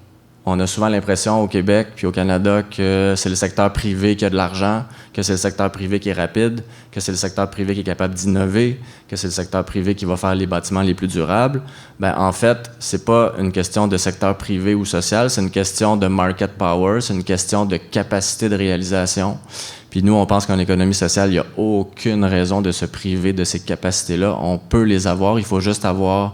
on a souvent l'impression au Québec puis au Canada que c'est le secteur privé qui a de l'argent, que c'est le secteur privé qui est rapide, que c'est le secteur privé qui est capable d'innover, que c'est le secteur privé qui va faire les bâtiments les plus durables. Ben, en fait, c'est pas une question de secteur privé ou social, c'est une question de market power, c'est une question de capacité de réalisation. Puis nous, on pense qu'en économie sociale, il n'y a aucune raison de se priver de ces capacités-là. On peut les avoir, il faut juste avoir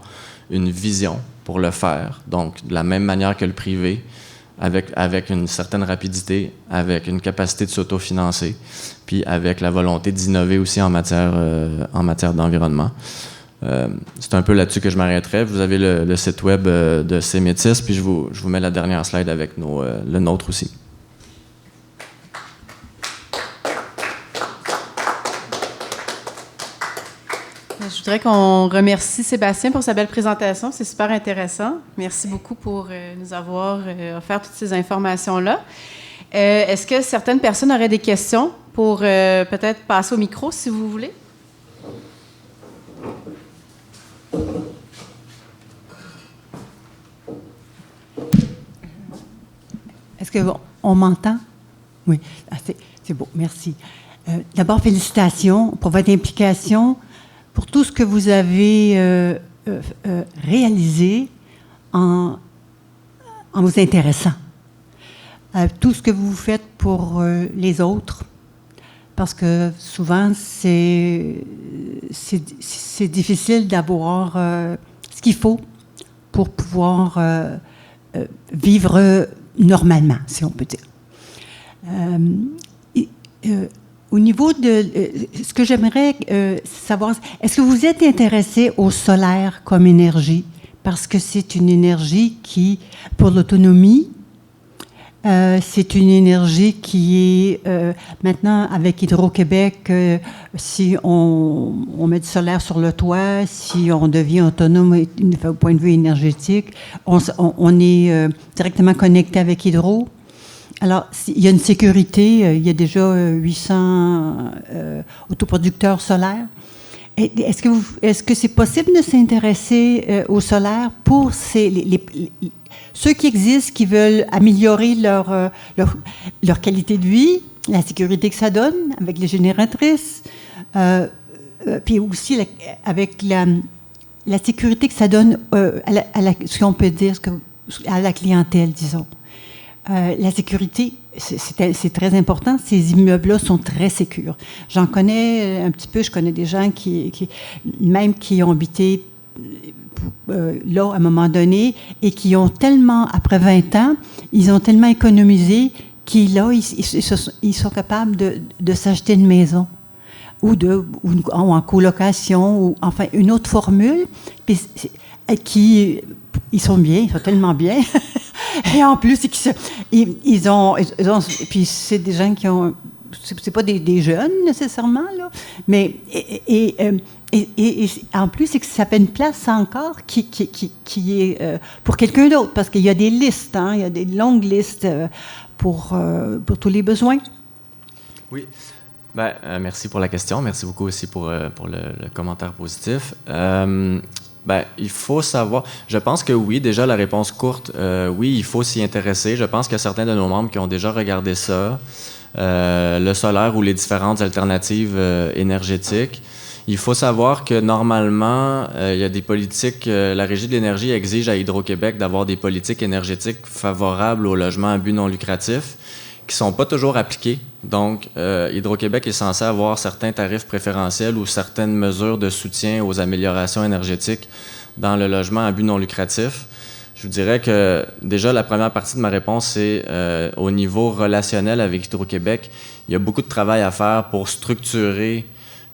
une vision pour le faire. Donc, de la même manière que le privé, avec une certaine rapidité, avec une capacité de s'autofinancer, puis avec la volonté d'innover aussi en matière d'environnement. C'est un peu là-dessus que je m'arrêterai. Vous avez le site web de CEMETIS, puis je vous mets la dernière slide avec le nôtre aussi. Je voudrais qu'on remercie Sébastien pour sa belle présentation. C'est super intéressant. Merci beaucoup pour nous avoir offert toutes ces informations-là. Est-ce que certaines personnes auraient des questions pour peut-être passer au micro, si vous voulez? Est-ce qu'on m'entend? Oui, c'est beau, merci. D'abord, félicitations pour votre implication, pour tout ce que vous avez réalisé en vous intéressant. Tout ce que vous faites pour les autres, parce que souvent, c'est difficile d'avoir ce qu'il faut pour pouvoir vivre normalement, si on peut dire. Au niveau de ce que j'aimerais savoir, est-ce que vous êtes intéressé au solaire comme énergie? Parce que c'est une énergie qui, pour l'autonomie, c'est une énergie qui est maintenant avec Hydro-Québec, si on met du solaire sur le toit, si on devient autonome au point de vue énergétique, on est directement connecté avec Hydro. Alors, il y a une sécurité, il y a déjà 800 autoproducteurs solaires. Est-ce que c'est possible de s'intéresser au solaire pour ceux qui existent, qui veulent améliorer leur qualité de vie, la sécurité que ça donne avec les génératrices, puis aussi avec la sécurité que ça donne ce qu'on peut dire, à la clientèle, disons. La sécurité, c'est très important. Ces immeubles-là sont très sécurs. J'en connais un petit peu. Je connais des gens qui ont habité là, à un moment donné, et qui ont tellement, après 20 ans, ils ont tellement économisé qu'ils sont capables de s'acheter une maison ou en colocation, ou enfin une autre formule, ils sont bien, ils sont tellement bien. Et en plus, ils ont puis c'est des gens qui ont, c'est pas des jeunes nécessairement, là, mais et en plus, c'est que ça fait une place encore qui est pour quelqu'un d'autre, parce qu'il y a des listes, hein, il y a des longues listes pour tous les besoins. Oui. Merci pour la question. Merci beaucoup aussi pour le commentaire positif. Il faut savoir. Je pense que oui, déjà la réponse courte, oui, il faut s'y intéresser. Je pense qu'il y a certains de nos membres qui ont déjà regardé ça, le solaire ou les différentes alternatives énergétiques. Il faut savoir que normalement, il y a des politiques. La Régie de l'énergie exige à Hydro-Québec d'avoir des politiques énergétiques favorables au logement à but non lucratif, qui ne sont pas toujours appliquées. Donc, Hydro-Québec est censé avoir certains tarifs préférentiels ou certaines mesures de soutien aux améliorations énergétiques dans le logement à but non lucratif. Je vous dirais que déjà, la première partie de ma réponse, c'est au niveau relationnel avec Hydro-Québec, il y a beaucoup de travail à faire pour structurer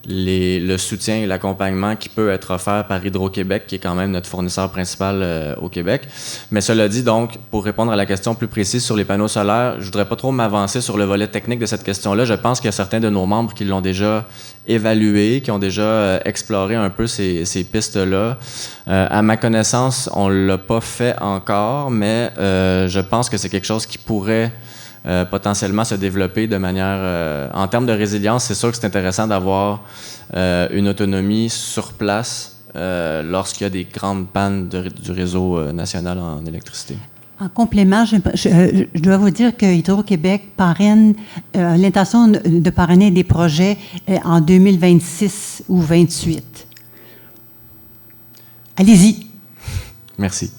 le soutien et l'accompagnement qui peut être offert par Hydro-Québec, qui est quand même notre fournisseur principal au Québec. Mais cela dit, donc, pour répondre à la question plus précise sur les panneaux solaires, je voudrais pas trop m'avancer sur le volet technique de cette question-là. Je pense qu'il y a certains de nos membres qui l'ont déjà évalué, qui ont déjà exploré un peu ces pistes-là. À ma connaissance, on l'a pas fait encore, mais je pense que c'est quelque chose qui pourrait potentiellement se développer de manière... en termes de résilience, c'est sûr que c'est intéressant d'avoir une autonomie sur place lorsqu'il y a des grandes pannes du réseau national en électricité. En complément, je dois vous dire que Hydro-Québec parraine l'intention de parrainer des projets en 2026 ou 2028. Allez-y. Merci.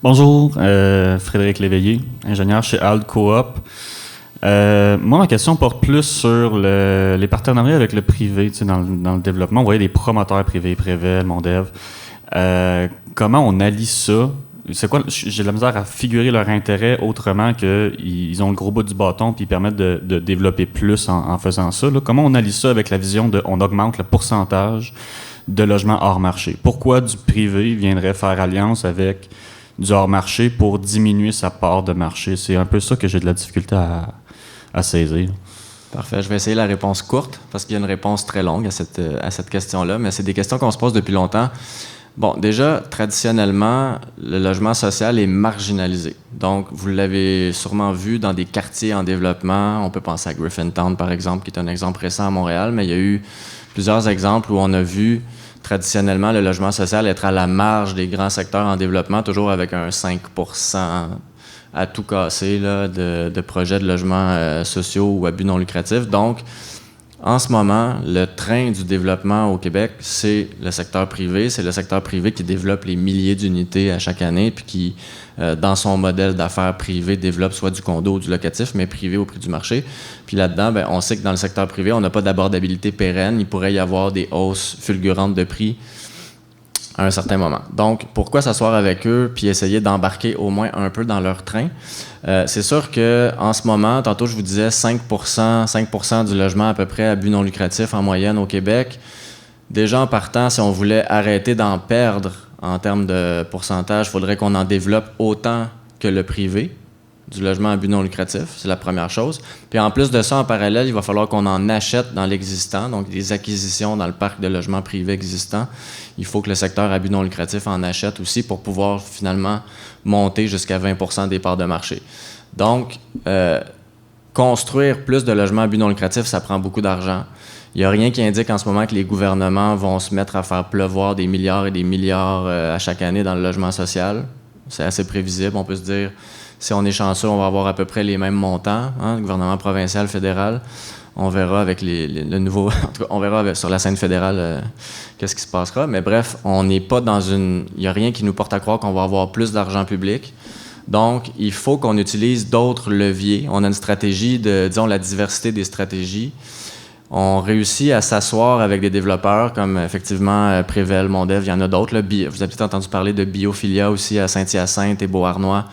Bonjour, Frédéric Léveillé, ingénieur chez ALD Coop. Moi, ma question porte plus sur les partenariats avec le privé, tu sais, dans le développement. On voyait des promoteurs privés, Prével, Mondev. Comment on allie ça? C'est quoi? J'ai de la misère à figurer leur intérêt autrement qu'ils ont le gros bout du bâton puis ils permettent de développer plus en faisant ça. Là. Comment on allie ça avec la vision on augmente le pourcentage de logements hors marché? Pourquoi du privé viendrait faire alliance avec du hors-marché pour diminuer sa part de marché? C'est un peu ça que j'ai de la difficulté à saisir. Parfait. Je vais essayer la réponse courte, parce qu'il y a une réponse très longue à cette question-là, mais c'est des questions qu'on se pose depuis longtemps. Bon, déjà, traditionnellement, le logement social est marginalisé. Donc, vous l'avez sûrement vu dans des quartiers en développement. On peut penser à Griffintown, par exemple, qui est un exemple récent à Montréal, mais il y a eu plusieurs exemples où on a vu traditionnellement le logement social être à la marge des grands secteurs en développement, toujours avec un 5% à tout casser là, de projets de logements sociaux ou à but non lucratif. Donc, En ce moment, le train du développement au Québec, c'est le secteur privé. C'est le secteur privé qui développe les milliers d'unités à chaque année, puis qui, dans son modèle d'affaires privé, développe soit du condo ou du locatif, mais privé au prix du marché. Puis là-dedans, ben, on sait que dans le secteur privé, on n'a pas d'abordabilité pérenne. Il pourrait y avoir des hausses fulgurantes de prix à un certain moment. Donc, pourquoi s'asseoir avec eux puis essayer d'embarquer au moins un peu dans leur train? C'est sûr qu'en ce moment, tantôt je vous disais 5% du logement à peu près à but non lucratif en moyenne au Québec. Déjà en partant, si on voulait arrêter d'en perdre en termes de pourcentage, il faudrait qu'on en développe autant que le privé du logement à but non lucratif, c'est la première chose. Puis en plus de ça, en parallèle, il va falloir qu'on en achète dans l'existant, donc des acquisitions dans le parc de logements privés existants. Il faut que le secteur à but non lucratif en achète aussi pour pouvoir finalement monter jusqu'à 20% des parts de marché. Donc, construire plus de logements à but non lucratif, ça prend beaucoup d'argent. Il n'y a rien qui indique en ce moment que les gouvernements vont se mettre à faire pleuvoir des milliards et des milliards à chaque année dans le logement social. C'est assez prévisible, on peut se dire. Si on est chanceux, on va avoir à peu près les mêmes montants, le gouvernement provincial, fédéral. On verra avec le nouveau... En tout cas, on verra sur la scène fédérale qu'est-ce qui se passera. Mais bref, on n'est pas dans une... Il n'y a rien qui nous porte à croire qu'on va avoir plus d'argent public. Donc, il faut qu'on utilise d'autres leviers. On a une stratégie de, disons, la diversité des stratégies. On réussit à s'asseoir avec des développeurs comme, effectivement, Prével, Mondev, il y en a d'autres. Là. Vous avez peut-être entendu parler de Biophilia aussi à Saint-Hyacinthe et Beauharnois,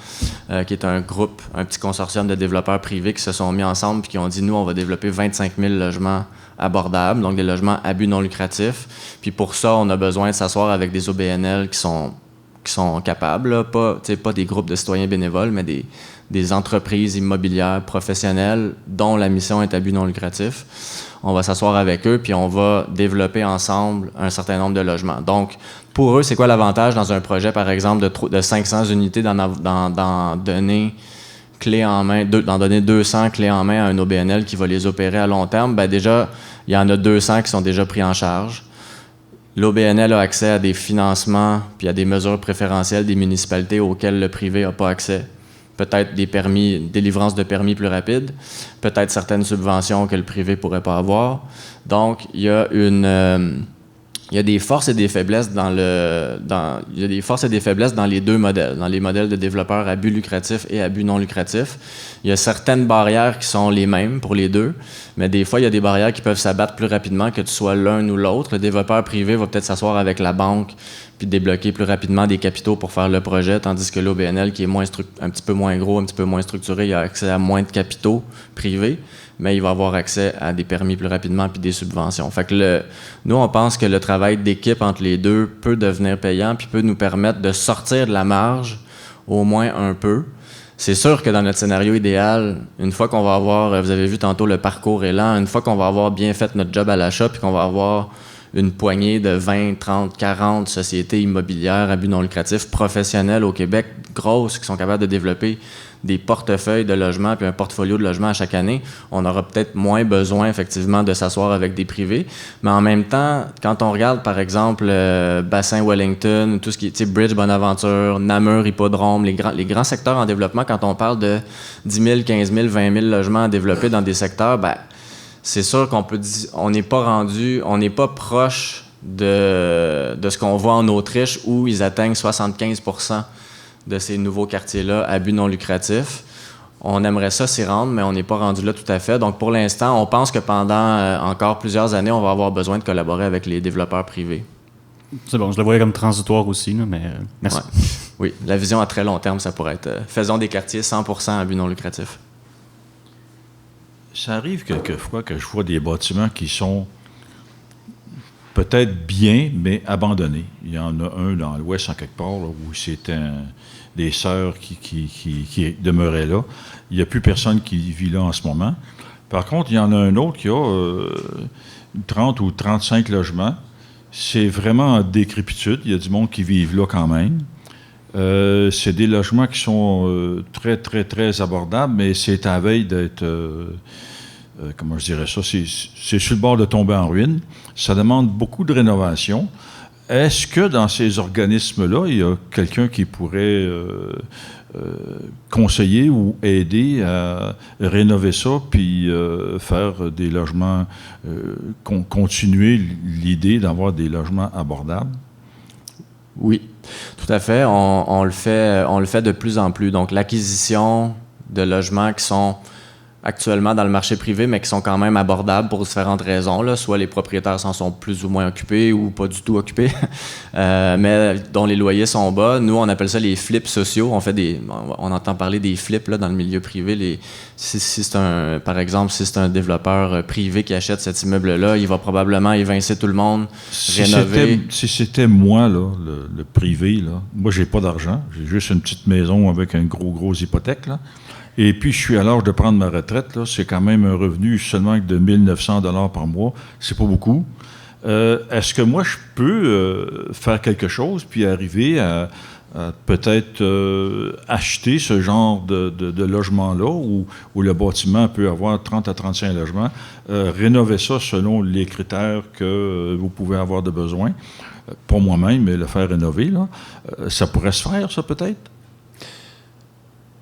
qui est un groupe, un petit consortium de développeurs privés qui se sont mis ensemble et qui ont dit, nous, on va développer 25 000 logements abordables, donc des logements à but non lucratif. Puis pour ça, on a besoin de s'asseoir avec des OBNL qui sont capables, là, pas des groupes de citoyens bénévoles, mais des entreprises immobilières professionnelles dont la mission est à but non lucratif. On va s'asseoir avec eux, puis on va développer ensemble un certain nombre de logements. Donc, pour eux, c'est quoi l'avantage dans un projet, par exemple, de 500 unités d'en donner clé en main, d'en donner 200 clés en main à un OBNL qui va les opérer à long terme? Bien déjà, il y en a 200 qui sont déjà pris en charge. L'OBNL a accès à des financements puis à des mesures préférentielles des municipalités auxquelles le privé n'a pas accès. Peut-être des permis, délivrance de permis plus rapides, peut-être certaines subventions que le privé pourrait pas avoir. Donc, il y a des forces et des faiblesses dans les deux modèles, dans les modèles de développeurs à but lucratif et à but non lucratif. Il y a certaines barrières qui sont les mêmes pour les deux, mais des fois, il y a des barrières qui peuvent s'abattre plus rapidement que tu sois l'un ou l'autre. Le développeur privé va peut-être s'asseoir avec la banque puis débloquer plus rapidement des capitaux pour faire le projet, tandis que l'OBNL, qui est un petit peu moins gros, un petit peu moins structuré, il a accès à moins de capitaux privés, mais il va avoir accès à des permis plus rapidement puis des subventions. Fait que nous, on pense que le travail d'équipe entre les deux peut devenir payant puis peut nous permettre de sortir de la marge au moins un peu. C'est sûr que dans notre scénario idéal, une fois qu'on va avoir, vous avez vu tantôt le parcours est lent, une fois qu'on va avoir bien fait notre job à l'achat puis qu'on va avoir une poignée de 20, 30, 40 sociétés immobilières à but non lucratif professionnelles au Québec, grosses, qui sont capables de développer des portefeuilles de logements puis un portfolio de logements à chaque année, on aura peut-être moins besoin, effectivement, de s'asseoir avec des privés. Mais en même temps, quand on regarde, par exemple, Bassin Wellington, tout ce qui est Bridge Bonaventure, Namur, Hippodrome, les grands secteurs en développement, quand on parle de 10 000, 15 000, 20 000 logements à développer dans des secteurs, ben, c'est sûr qu'on peut dire, on n'est pas proche de ce qu'on voit en Autriche où ils atteignent 75% de ces nouveaux quartiers-là à but non lucratif. On aimerait ça s'y rendre, mais on n'est pas rendu là tout à fait. Donc, pour l'instant, on pense que pendant encore plusieurs années, on va avoir besoin de collaborer avec les développeurs privés. C'est bon, je le voyais comme transitoire aussi, là, mais merci. Ouais. Oui, la vision à très long terme, ça pourrait être faisons des quartiers 100% à but non lucratif. Ça arrive quelquefois que je vois des bâtiments qui sont peut-être bien, mais abandonnés. Il y en a un dans l'Ouest, en quelque part, là, où c'était des sœurs qui demeuraient là. Il n'y a plus personne qui vit là en ce moment. Par contre, il y en a un autre qui a 30 ou 35 logements. C'est vraiment en décrépitude. Il y a du monde qui vit là quand même. C'est des logements qui sont très, très, très abordables, mais c'est à la veille d'être... comment je dirais ça? C'est sur le bord de tomber en ruine. Ça demande beaucoup de rénovation. est-ce que dans ces organismes-là, il y a quelqu'un qui pourrait conseiller ou aider à rénover ça, puis faire des logements, continuer l'idée d'avoir des logements abordables? Oui, tout à fait. On le fait de plus en plus. Donc, l'acquisition de logements qui sont actuellement dans le marché privé, mais qui sont quand même abordables pour différentes raisons. Là. Soit les propriétaires s'en sont plus ou moins occupés ou pas du tout occupés, mais dont les loyers sont bas. Nous, on appelle ça les flips sociaux. On entend parler des flips là, dans le milieu privé. Par exemple, si c'est un développeur privé qui achète cet immeuble-là, il va probablement évincer tout le monde, rénover. Si c'était moi, là, le privé, là, moi, j'ai pas d'argent. J'ai juste une petite maison avec un gros hypothèque, là. Et puis, je suis à l'âge de prendre ma retraite. Là, c'est quand même un revenu seulement de 1 900 $ par mois. C'est pas beaucoup. Est-ce que moi, je peux faire quelque chose puis arriver à peut-être acheter ce genre de logement-là où le bâtiment peut avoir 30 à 35 logements, rénover ça selon les critères que vous pouvez avoir de besoin, pas moi-même, mais le faire rénover, là, ça pourrait se faire, ça, peut-être?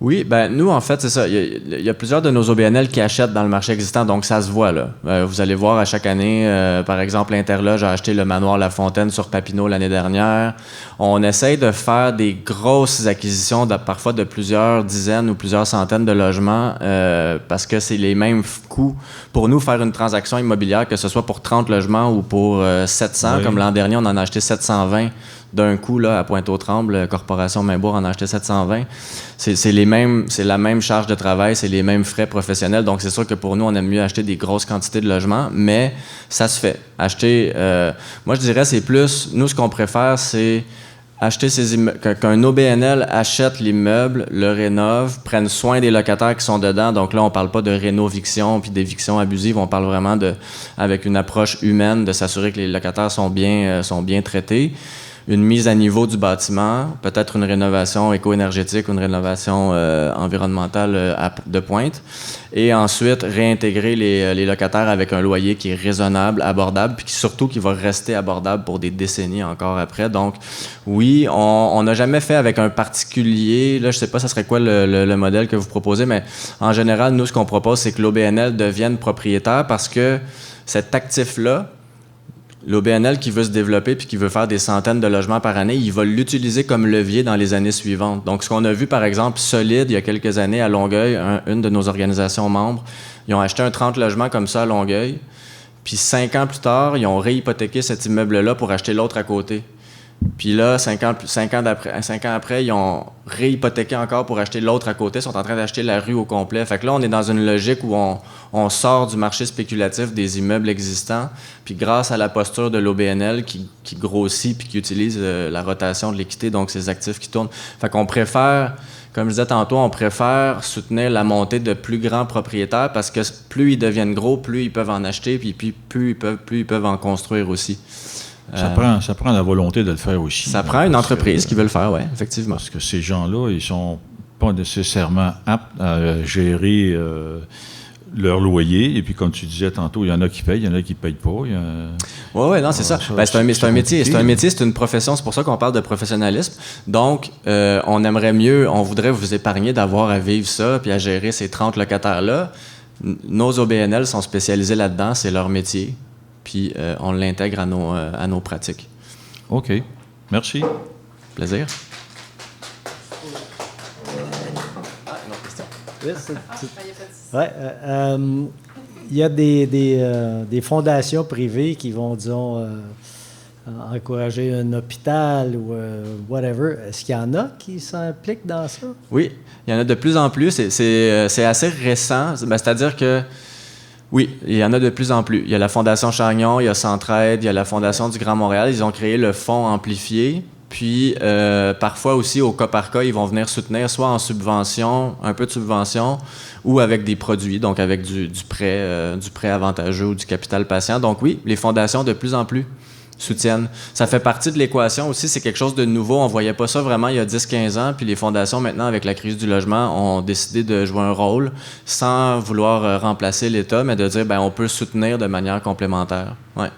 Oui, ben nous, en fait, c'est ça. Il y a plusieurs de nos OBNL qui achètent dans le marché existant, donc ça se voit, là. Vous allez voir à chaque année, par exemple, Interloge a acheté le manoir La Fontaine sur Papineau l'année dernière. On essaye de faire des grosses acquisitions, parfois de plusieurs dizaines ou plusieurs centaines de logements, parce que c'est les mêmes coûts. Pour nous, faire une transaction immobilière, que ce soit pour 30 logements ou pour 700, oui. Comme l'an dernier, on en a acheté 720 d'un coup, là, à Pointe-aux-Trembles, Corporation Mainbourg en a acheté 720. C'est la même charge de travail, c'est les mêmes frais professionnels. Donc, c'est sûr que pour nous, on aime mieux acheter des grosses quantités de logements, mais ça se fait. Moi, je dirais, c'est plus... Nous, ce qu'on préfère, c'est acheter qu'un OBNL achète l'immeuble, le rénove, prenne soin des locataires qui sont dedans. Donc là, on parle pas de rénoviction puis d'éviction abusive. On parle vraiment avec une approche humaine, de s'assurer que les locataires sont bien traités. Une mise à niveau du bâtiment, peut-être une rénovation éco-énergétique ou une rénovation environnementale de pointe. Et ensuite, réintégrer les locataires avec un loyer qui est raisonnable, abordable, puis surtout qui va rester abordable pour des décennies encore après. Donc, oui, on n'a jamais fait avec un particulier. Là, je ne sais pas ça serait quoi le modèle que vous proposez, mais en général, nous, ce qu'on propose, c'est que l'OBNL devienne propriétaire parce que cet actif-là, l'OBNL qui veut se développer puis qui veut faire des centaines de logements par année, il va l'utiliser comme levier dans les années suivantes. Donc, ce qu'on a vu, par exemple, Solide, il y a quelques années à Longueuil, une de nos organisations membres, ils ont acheté un 30 logements comme ça à Longueuil, puis 5 ans plus tard, ils ont réhypothéqué cet immeuble-là pour acheter l'autre à côté. Puis là, 5 ans après, ils ont réhypothéqué encore pour acheter l'autre à côté. Ils sont en train d'acheter la rue au complet. Fait que là, on est dans une logique où on sort du marché spéculatif des immeubles existants. Puis grâce à la posture de l'OBNL qui grossit puis qui utilise la rotation de l'équité, donc ces actifs qui tournent. Fait qu'on préfère, comme je disais tantôt, on préfère soutenir la montée de plus grands propriétaires parce que plus ils deviennent gros, plus ils peuvent en acheter, puis plus ils peuvent en construire aussi. Ça prend la volonté de le faire aussi. Ça prend une entreprise qui veut le faire, oui, effectivement. Parce que ces gens-là, ils sont pas nécessairement aptes à gérer leur loyer. Et puis, comme tu disais tantôt, il y en a qui payent, il y en a qui ne payent pas. Oui, non, c'est ça. C'est un métier. C'est un métier, c'est une profession. C'est pour ça qu'on parle de professionnalisme. Donc, on voudrait vous épargner d'avoir à vivre ça puis à gérer ces 30 locataires-là. Nos OBNL sont spécialisés là-dedans, c'est leur métier. Puis on l'intègre à nos pratiques. OK. Merci. Plaisir. Il y a des fondations privées qui vont, disons, encourager un hôpital ou whatever. Est-ce qu'il y en a qui s'impliquent dans ça? Oui, il y en a de plus en plus. C'est assez récent. C'est-à-dire que oui, il y en a de plus en plus. Il y a la Fondation Chagnon, il y a Centraide, il y a la Fondation du Grand Montréal. Ils ont créé le Fonds Amplifié. Puis, parfois aussi, au cas par cas, ils vont venir soutenir soit en subvention, un peu de subvention, ou avec des produits, donc avec du prêt avantageux ou du capital patient. Donc oui, les fondations de plus en plus soutiennent. Ça fait partie de l'équation aussi, c'est quelque chose de nouveau. On ne voyait pas ça vraiment il y a 10-15 ans, puis les fondations, maintenant, avec la crise du logement, ont décidé de jouer un rôle sans vouloir remplacer l'État, mais de dire, on peut soutenir de manière complémentaire. Ouais.